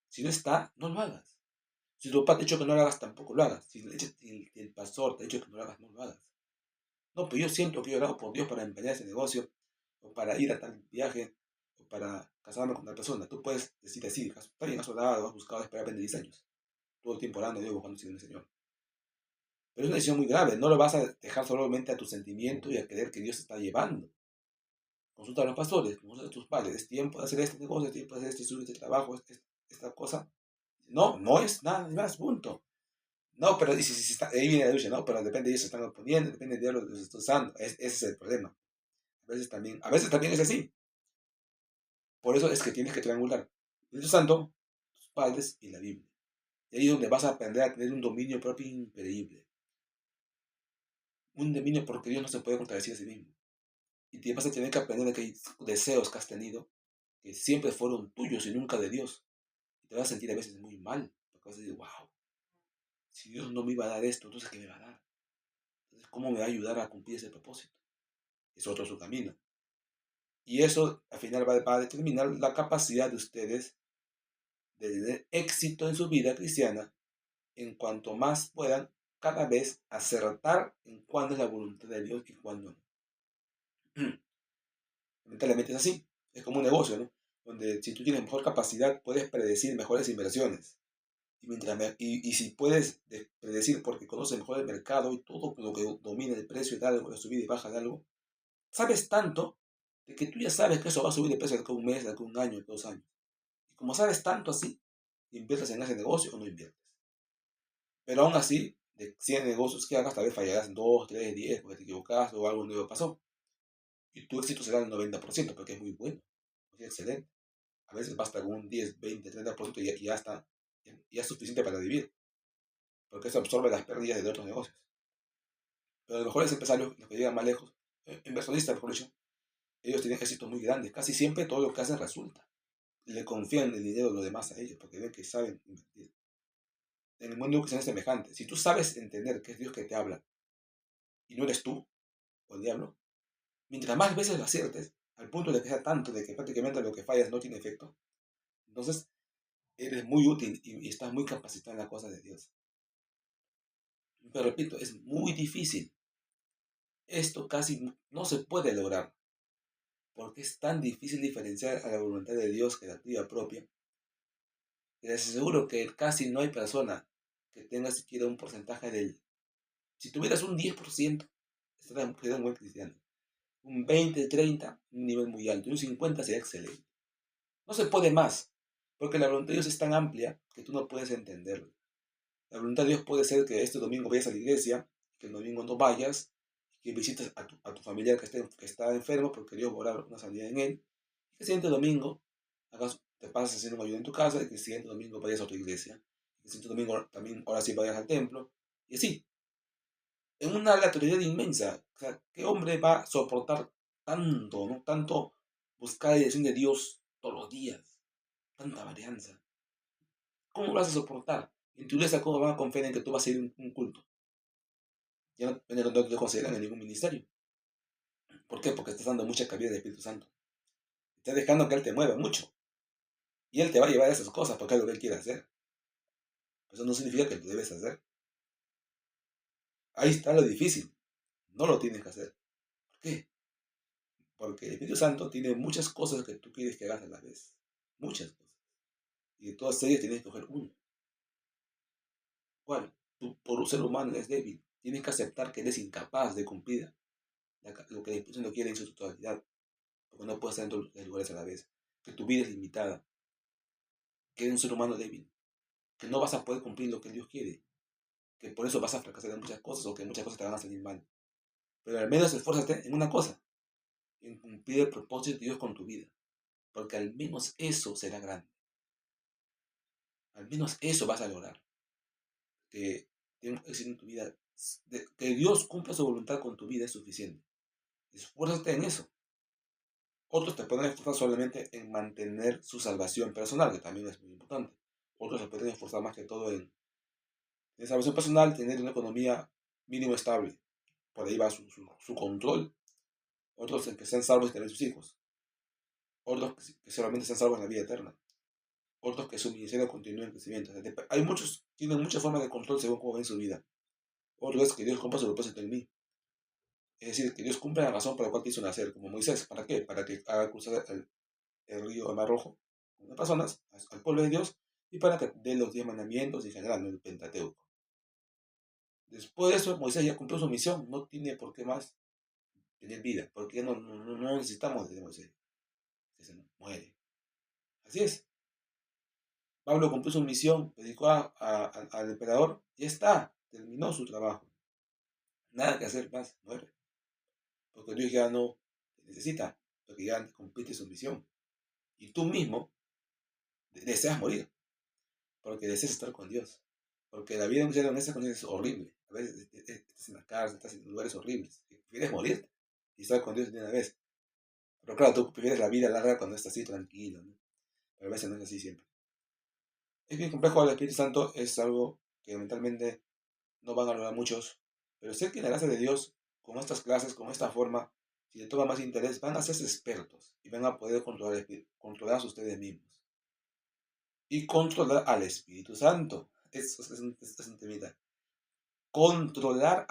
Si no está, no lo hagas. Si tu papá te ha dicho que no lo hagas, tampoco lo hagas. Si el pastor te ha dicho que no lo hagas, no lo hagas. No, pues yo siento que he orado por Dios para empeñar ese negocio, o para ir a tal viaje, o para casarme con tal persona. Tú puedes decir así, está bien, has orado, has buscado esperar 20 10 años. Todo el tiempo orando, Dios, buscando el Señor. Pero es una decisión muy grave. No lo vas a dejar solamente a tu sentimiento y a creer que Dios te está llevando. Consulta a los pastores, consulta a tus padres. Es tiempo de hacer este negocio, es tiempo de hacer este trabajo, esta cosa. No, no es nada más, punto. No, pero dice, si está, ahí viene la lucha, no, pero depende de ellos se están oponiendo, depende de Dios los está usando. Ese es el problema. A veces también es así. Por eso es que tienes que triangular el Espíritu Santo, tus padres y la Biblia. Y ahí es donde vas a aprender a tener un dominio propio increíble. Un dominio porque Dios no se puede contradecir a sí mismo. Y te vas a tener que aprender de que hay deseos que has tenido que siempre fueron tuyos y nunca de Dios. Y te vas a sentir a veces muy mal. Porque vas a decir, wow, si Dios no me iba a dar esto, entonces ¿qué me va a dar? Entonces, ¿cómo me va a ayudar a cumplir ese propósito? Es otro su camino. Y eso al final va a determinar la capacidad de ustedes de tener éxito en su vida cristiana en cuanto más puedan cada vez acertar en cuándo es la voluntad de Dios y cuándo no. Lamentablemente es así. Es como un negocio, ¿no? Donde si tú tienes mejor capacidad, puedes predecir mejores inversiones. Y si puedes predecir porque conoces mejor el mercado y todo lo que domina el precio de algo, la subida y baja de algo, sabes tanto de que tú ya sabes que eso va a subir de precio de un mes, de un año, de 2 años. Y como sabes tanto así, inviertes en ese negocio o no inviertes. Pero aún así, de 100 negocios que hagas, tal vez fallarás en 2, 3, 10, porque te equivocas o algo nuevo pasó. Y tu éxito será el 90%, porque es muy bueno, es excelente. A veces basta con un 10, 20, 30% y ya está, ya es suficiente para vivir, porque eso absorbe las pérdidas de otros negocios. Pero los mejores empresarios, los que llegan más lejos, inversionistas, mejor dicho, ellos tienen éxitos muy grandes. Casi siempre todo lo que hacen resulta. Le confían el dinero de los demás a ellos, porque ven que saben invertir. En el mundo que es semejante. Si tú sabes entender que es Dios que te habla y no eres tú o el diablo, mientras más veces lo aciertes, al punto de que sea tanto de que prácticamente lo que fallas no tiene efecto, entonces eres muy útil y estás muy capacitado en la cosa de Dios. Pero repito, es muy difícil. Esto casi no se puede lograr, porque es tan difícil diferenciar a la voluntad de Dios que la tuya propia. Y les aseguro que casi no hay persona que tenga siquiera un porcentaje de él. Si tuvieras un 10%, sería un buen cristiano. Un 20, 30, un nivel muy alto. Y un 50 sería excelente. No se puede más, porque la voluntad de Dios es tan amplia que tú no puedes entenderlo. La voluntad de Dios puede ser que este domingo vayas a la iglesia, que el domingo no vayas, que visites a tu familiar que está enfermo porque Dios va a orar una salida en él, y que el siguiente domingo te pases haciendo un ayuno en tu casa, y que el siguiente domingo vayas a tu iglesia, y que el siguiente domingo también ahora sí vayas al templo, y así, en una aleatoriedad inmensa. O sea, ¿qué hombre va a soportar tanto, ¿no? Tanto buscar la dirección de Dios todos los días? Tanta varianza. ¿Cómo vas a soportar? En tu iglesia, ¿cómo van a confiar en que tú vas a ir a un culto? ya no te consideran en ningún ministerio. ¿Por qué? Porque estás dando mucha cabida al Espíritu Santo. Estás dejando que Él te mueva mucho. Y Él te va a llevar a esas cosas porque es lo que Él quiere hacer. Eso no significa que lo debes hacer. Ahí está lo difícil. No lo tienes que hacer. ¿Por qué? Porque el Espíritu Santo tiene muchas cosas que tú quieres que hagas a la vez. Muchas cosas. Y de todas ellas tienes que coger uno. ¿Cuál? Tú, por un ser humano, eres débil. Tienes que aceptar que eres incapaz de cumplir lo que el Espíritu Santo quiere en su totalidad. Porque no puedes estar en todos los lugares a la vez. Que tu vida es limitada. Que eres un ser humano débil. Que no vas a poder cumplir lo que Dios quiere. Que por eso vas a fracasar en muchas cosas o que muchas cosas te van a salir mal. Pero al menos esfuérzate en una cosa. En cumplir el propósito de Dios con tu vida. Porque al menos eso será grande. Al menos eso vas a lograr. Que tengas éxito en tu vida. Que Dios cumpla su voluntad con tu vida es suficiente. Esfuérzate en eso. Otros te pueden esforzar solamente en mantener su salvación personal, que también es muy importante. Otros se pueden esforzar más que todo en salvación personal, tener una economía mínimo estable. Por ahí va su control. Otros en que sean salvos y tener sus hijos. Otros que solamente sean salvos en la vida eterna. Otros que su ministerio continúe en crecimiento. O sea, hay muchos, tienen muchas formas de control según cómo ven su vida. Otro es que Dios cumpla su propósito en mí. Es decir, que Dios cumpla la razón por la cual te hizo nacer, como Moisés. ¿Para qué? Para que haga cruzar el río, el mar rojo, con las personas, al pueblo de Dios, y para que dé los 10 mandamientos y en general el Pentateuco. Después de eso, Moisés ya cumplió su misión, no tiene por qué más tener vida, porque ya no necesitamos de Moisés, que se muere. Así es. Pablo cumplió su misión, predicó al emperador, ya está, terminó su trabajo. Nada que hacer más, muere. Porque Dios ya no te necesita, porque ya cumpliste su misión. Y tú mismo deseas morir, porque deseas estar con Dios. Porque la vida en esas condiciones es horrible. A veces estás en la cárcel, estás en lugares horribles. Prefieres morirte y estar con Dios de una vez. Pero claro, tú prefieres la vida larga cuando estás así tranquilo, ¿no? Pero a veces no es así siempre. Es bien complejo, el Espíritu Santo es algo que mentalmente no van a lograr muchos. Pero sé que en la gracia de Dios, con estas clases, con esta forma, si le toma más interés, van a hacerse expertos y van a poder controlar a ustedes mismos. Y controlar al Espíritu Santo. Eso es un temita. Controlar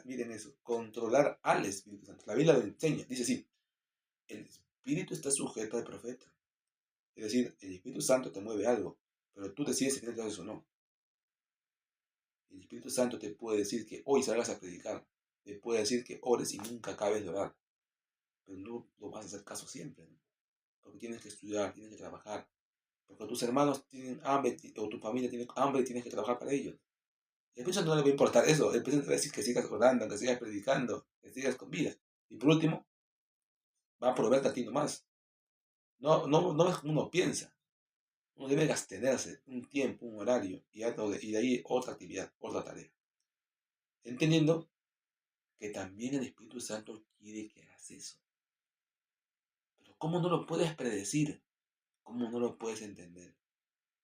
miren eso, controlar al Espíritu Santo. La Biblia lo enseña, dice así, el Espíritu está sujeto al profeta. Es decir, el Espíritu Santo te mueve algo, pero tú decides si quieres hacer eso o no. El Espíritu Santo te puede decir que hoy salgas a predicar, te puede decir que ores y nunca acabes de orar, pero no lo vas a hacer caso siempre, ¿no? Porque tienes que estudiar, tienes que trabajar, porque tus hermanos tienen hambre o tu familia tiene hambre y tienes que trabajar para ellos. Y al Espíritu Santo no le va a importar eso, el Espíritu Santo va a decir que sigas orando, que sigas predicando, que sigas con vida. Y por último, va a proveerte a ti nomás. No es como uno piensa. Uno debe abstenerse un tiempo, un horario, y de ahí otra actividad, otra tarea. Entendiendo que también el Espíritu Santo quiere que hagas eso. Pero ¿cómo no lo puedes predecir? ¿Cómo no lo puedes entender?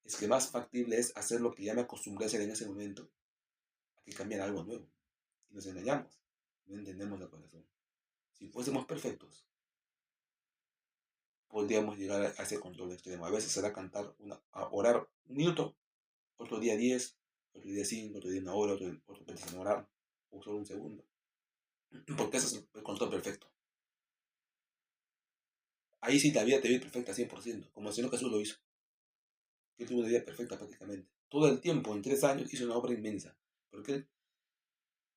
Es que más factible es hacer lo que ya me acostumbré a hacer en ese momento, a que cambiar algo nuevo. Y nos engañamos. No entendemos la corazón. Si fuésemos perfectos, podríamos llegar a ese control extremo. A veces será a orar un minuto, otro día 10, otro día 5, otro día una hora, otro día sin orar, o solo un segundo. Porque ese es el control perfecto. Ahí sí la vida te ve perfecta 100%, como el Señor Jesús lo hizo. Él tuvo una vida perfecta prácticamente. Todo el tiempo, en 3 años, hizo una obra inmensa. Porque él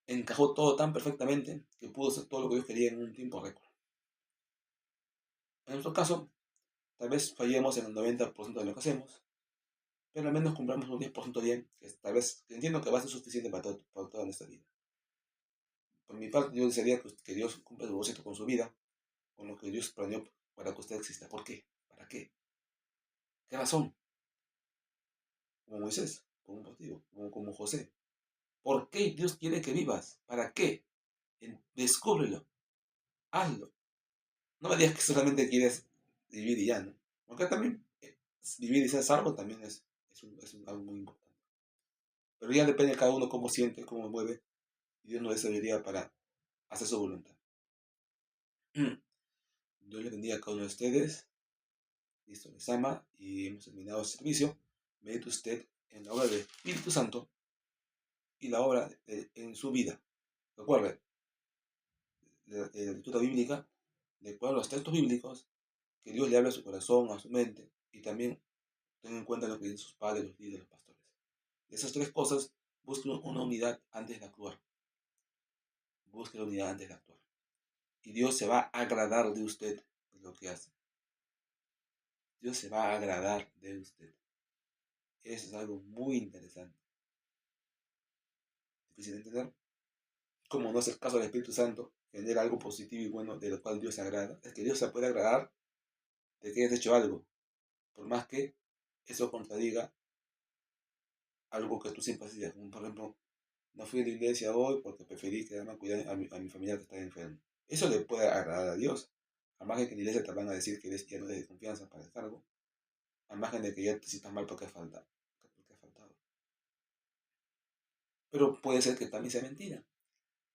encajó todo tan perfectamente que pudo hacer todo lo que Dios quería en un tiempo récord. En nuestro caso, tal vez fallemos en el 90% de lo que hacemos, pero al menos cumplamos un 10% bien, que tal vez que entiendo que va a ser suficiente para toda nuestra vida. Por mi parte, yo desearía que Dios cumpla su propósito con su vida, con lo que Dios planeó para que usted exista. ¿Por qué? ¿Para qué? ¿Qué razón? Como Moisés, como un motivo, como José. ¿Por qué Dios quiere que vivas? ¿Para qué? Descúbrelo, hazlo. No me digas que solamente quieres vivir y ya, ¿no? Aunque también vivir y ser salvo también es algo muy importante. Pero ya depende de cada uno cómo siente, cómo mueve. y Dios nos dé sabiduría para hacer su voluntad. Dios les bendiga a cada uno de ustedes. Listo, les ama y hemos terminado el servicio. Medite usted en la obra del Espíritu Santo y la obra en su vida. Recuerde, la lectura bíblica, de acuerdo a los textos bíblicos, que Dios le habla a su corazón, a su mente, y también tenga en cuenta lo que dicen sus padres, los líderes, los pastores. De esas tres cosas, busque una unidad antes de actuar. Busque la unidad antes de actuar. Y Dios se va a agradar de usted de lo que hace. Dios se va a agradar de usted. Eso es algo muy interesante. Difícil de entender. Como no es el caso del Espíritu Santo, genera algo positivo y bueno de lo cual Dios se agrada. Es que Dios se puede agradar de que hayas hecho algo, por más que eso contradiga algo que tú siempre hacías. Como por ejemplo, no fui a la iglesia hoy porque preferí quedarme a cuidar a mi familiar que está enfermo. Eso le puede agradar a Dios. Al margen que en la iglesia te van a decir que eres ya no eres de confianza para el cargo. Al margen de que ya te sientas mal porque has faltado. Pero puede ser que también sea mentira.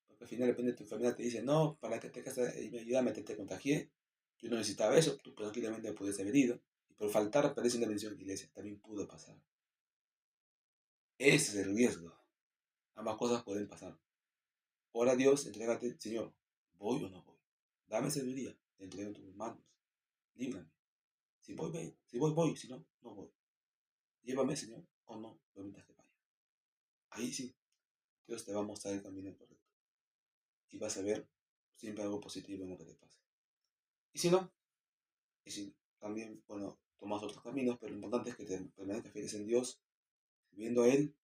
Porque al final depende de tu familia, te dice, no, para que te casas y me ayuda, te contagié. Yo no necesitaba eso, tú tranquilamente puedes haber ido. Y por faltar parece una bendición en la iglesia. También pudo pasar. Ese es el riesgo. Ambas cosas pueden pasar. Ora a Dios, entrégate, Señor, ¿voy o no voy? Dame sabiduría, te entrego en tus manos. Líbrame. Si voy, voy. Si voy, voy. Si no, no voy. Llévame, Señor, o no, permitas que vaya. Ahí sí, Dios te va a mostrar el camino correcto. Y vas a ver siempre algo positivo en lo que te pase. Y si no, y si también, bueno, tomas otros caminos, pero lo importante es que te permanezcas fieles en Dios, viendo a Él,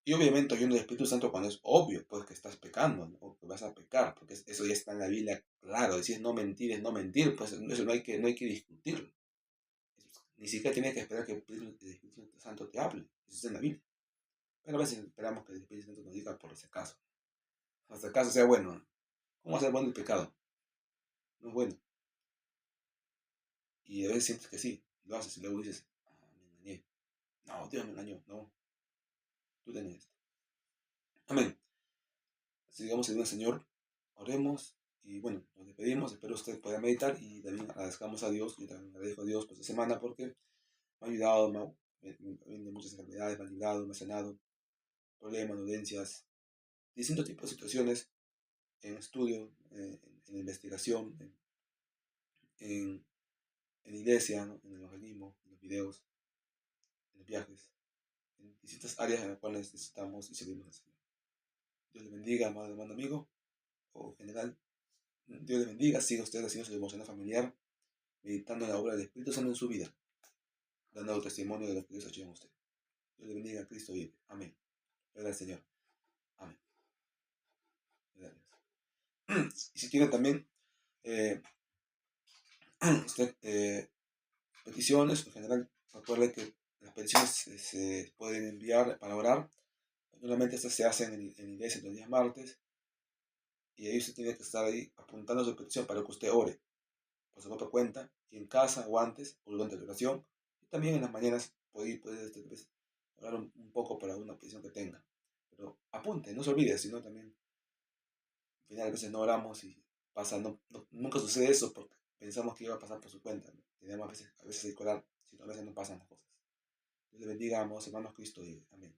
y obviamente oyendo el Espíritu Santo cuando es obvio, pues que estás pecando, ¿no? O que vas a pecar, porque eso ya está en la Biblia, claro, si es no mentir, es no mentir, pues eso no hay que discutirlo. Ni siquiera tienes que esperar que el Espíritu Santo te hable, eso está en la Biblia. Pero a veces esperamos que el Espíritu Santo nos diga por ese caso. Hasta el caso sea bueno, ¿no? ¿Cómo va a ser bueno el pecado? No es bueno. Y a veces sientes que sí, lo haces y luego dices, me engañé. No, Dios me engañó. No, tú tenías esto. Amén. Sigamos en el Señor, oremos y bueno, nos despedimos. Espero usted pueda meditar y también agradezcamos a Dios. Yo también agradezco a Dios por esta semana porque me ha ayudado, de muchas enfermedades, me ha librado, me ha sanado, problemas, dolencias, distintos tipos de situaciones en estudio, en investigación, en, en iglesia, ¿no? En el evangelismo, en los videos, en los viajes, en distintas áreas en las cuales necesitamos y servimos al Señor. Dios le bendiga, amado hermano amigo, o general. Dios le bendiga, siga usted haciendo su devoción familiar, meditando en la obra del Espíritu Santo en su vida, dando testimonio de lo que Dios ha hecho en usted. Dios le bendiga, Cristo vive. Amén. Gracias, Señor. Amén. Gracias. Y si tiene también eh, usted peticiones, en general, recuerde que las peticiones se pueden enviar para orar. Normalmente estas se hacen en iglesia los días martes y ahí usted tiene que estar ahí apuntando su petición para que usted ore por su propia cuenta, y en casa o antes o durante la oración. Y también en las mañanas puede orar un poco para una petición que tenga. Pero apunte, no se olvide, sino también al final a veces no oramos y pasa, nunca sucede eso porque pensamos que iba a pasar por su cuenta, ¿no? Tenemos a veces hay que orar, sino a veces no pasan las cosas. Dios le bendiga, amados hermanos, Cristo. Amén.